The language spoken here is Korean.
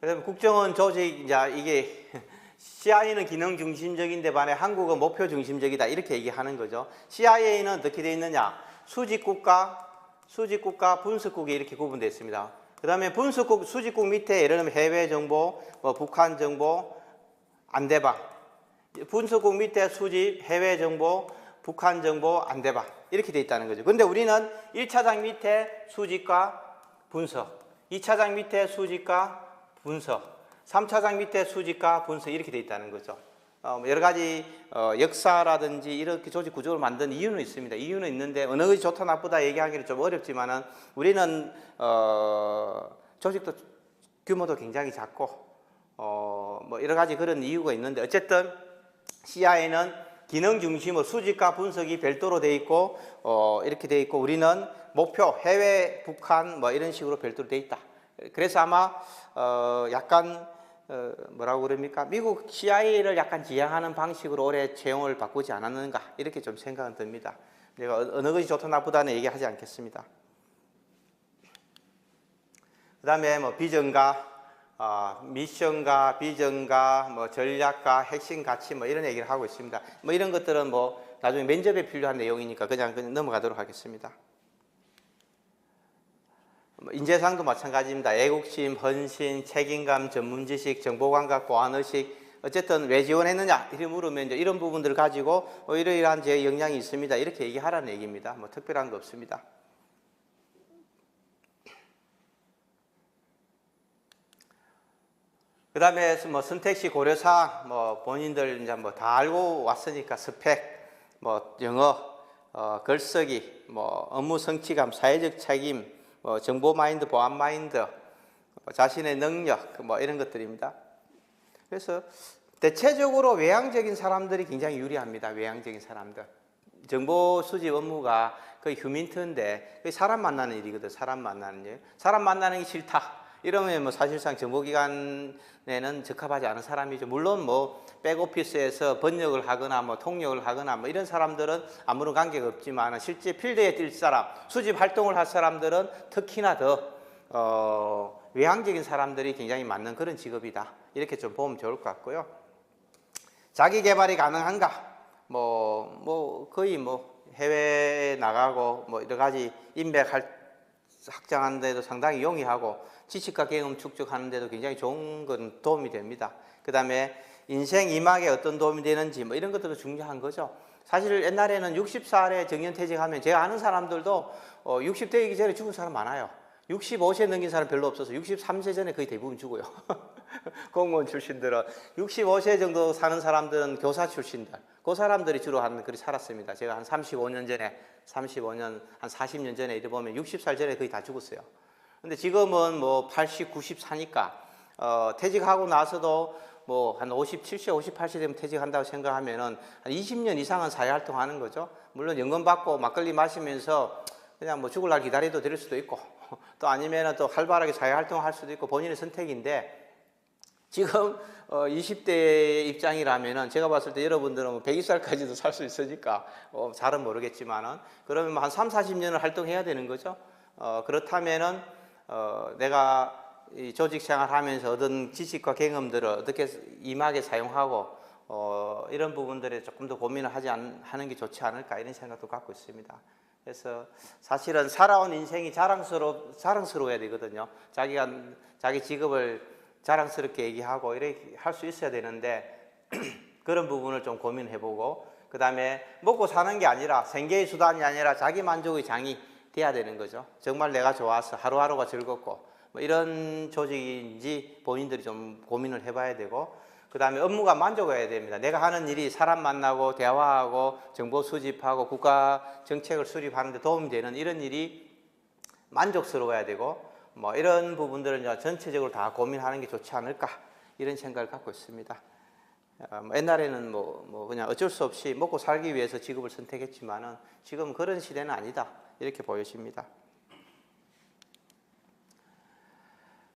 그다음에 국정원 조직, 이제 이게 CIA는 기능 중심적인데 반해 한국은 목표 중심적이다 이렇게 얘기하는 거죠. CIA는 어떻게 되어 있느냐? 수직국가, 분석국이 이렇게 구분되어 있습니다. 그 다음에 분석국, 수직국 밑에 예를 들면 해외 정보, 뭐 북한 정보, 안대방. 분석국 밑에 수집, 해외 정보, 북한 정보, 안대방. 이렇게 되어 있다는 거죠. 근데 우리는 1차장 밑에 수집과 분석, 2차장 밑에 수집과 분석, 3차장 밑에 수집과 분석 이렇게 되어 있다는 거죠. 여러 가지 역사라든지 이렇게 조직 구조를 만든 이유는 있습니다. 이유는 있는데 어느 것이 좋다 나쁘다 얘기하기는 좀 어렵지만은 우리는 조직도 규모도 굉장히 작고 뭐 여러 가지 그런 이유가 있는데 어쨌든 CIA는 기능 중심으로 수집과 분석이 별도로 되어 있고 이렇게 되어 있고 우리는 목표 해외 북한 뭐 이런 식으로 별도로 되어 있다. 그래서 아마 약간 뭐라고 그럽니까? 미국 CIA를 약간 지향하는 방식으로 올해 채용을 바꾸지 않았는가 이렇게 좀 생각은 듭니다. 내가 어느 것이 좋다 나쁘다는 얘기하지 않겠습니다. 그 다음에 뭐 비전가, 미션가, 비전가, 뭐 전략가, 핵심 가치 뭐 이런 얘기를 하고 있습니다. 뭐 이런 것들은 뭐 나중에 면접에 필요한 내용이니까 그냥 넘어가도록 하겠습니다. 인재상도 마찬가지입니다. 애국심, 헌신, 책임감, 전문지식, 정보감각, 보안의식 어쨌든 왜 지원했느냐 이렇게 물으면 이제 이런 부분들을 가지고 이러이러한 제 역량이 있습니다. 이렇게 얘기하라는 얘기입니다. 뭐 특별한 거 없습니다. 그 다음에 뭐 선택시 고려사항 뭐 본인들 이제 뭐 다 알고 왔으니까 스펙, 뭐 영어, 글쓰기, 뭐 업무 성취감, 사회적 책임, 정보 마인드, 보안 마인드, 자신의 능력, 뭐 이런 것들입니다. 그래서 대체적으로 외향적인 사람들이 굉장히 유리합니다. 외향적인 사람들. 정보 수집 업무가 거의 휴민트인데 거의 사람 만나는 일이거든. 사람 만나는 일. 사람 만나는 게 싫다. 이러면 뭐 사실상 정보기관에는 적합하지 않은 사람이죠. 물론 뭐 백오피스에서 번역을 하거나 뭐 통역을 하거나 뭐 이런 사람들은 아무런 관계가 없지만 실제 필드에 뛸 사람, 수집 활동을 할 사람들은 특히나 더 외향적인 사람들이 굉장히 맞는 그런 직업이다. 이렇게 좀 보면 좋을 것 같고요. 자기 개발이 가능한가? 거의 해외에 나가고 뭐 여러 가지 인맥 확장하는 데도 상당히 용이하고 지식과 경험 축적하는 데도 굉장히 좋은 건 도움이 됩니다. 그 다음에 인생 2막에 어떤 도움이 되는지 뭐 이런 것들도 중요한 거죠. 사실 옛날에는 60살에 정년퇴직하면 제가 아는 사람들도 60대이기 전에 죽은 사람 많아요. 65세 넘긴 사람 별로 없어서 63세 전에 거의 대부분 죽어요. 공무원 출신들은 65세 정도 사는 사람들은 교사 출신들, 그 사람들이 주로 그리 살았습니다. 제가 한 35년 전에, 한 40년 전에 이래 보면 60살 전에 거의 다 죽었어요. 근데 지금은 뭐 80, 90 사니까 퇴직하고 나서도 뭐 한 50, 70, 58세 되면 퇴직한다고 생각하면은 한 20년 이상은 사회활동 하는 거죠. 물론 연금 받고 막걸리 마시면서 그냥 뭐 죽을 날 기다려도 될 수도 있고 또 아니면은 또 활발하게 사회활동을 할 수도 있고 본인의 선택인데 지금 20대 입장이라면은 제가 봤을 때 여러분들은 뭐 120살까지도 살 수 있으니까 잘은 모르겠지만은 그러면 한 3, 40년을 활동해야 되는 거죠. 그렇다면은 내가 이 조직 생활하면서 얻은 지식과 경험들을 어떻게 임하게 사용하고 이런 부분들에 조금 더 고민을 하는 게 좋지 않을까 이런 생각도 갖고 있습니다. 그래서 사실은 살아온 인생이 자랑스러워야 되거든요. 자기 직업을 자랑스럽게 얘기하고 이렇게 할 수 있어야 되는데 그런 부분을 좀 고민해보고 그 다음에 먹고 사는 게 아니라 생계의 수단이 아니라 자기 만족의 장이 돼야 되는 거죠. 정말 내가 좋아서 하루하루가 즐겁고 뭐 이런 조직인지 본인들이 좀 고민을 해봐야 되고 그 다음에 업무가 만족해야 됩니다. 내가 하는 일이 사람 만나고 대화하고 정보 수집하고 국가 정책을 수립하는 데 도움이 되는 이런 일이 만족스러워야 되고 뭐 이런 부분들은 전체적으로 다 고민하는 게 좋지 않을까 이런 생각을 갖고 있습니다. 옛날에는 그냥 어쩔 수 없이 먹고 살기 위해서 직업을 선택했지만은 지금 그런 시대는 아니다 이렇게 보여집니다.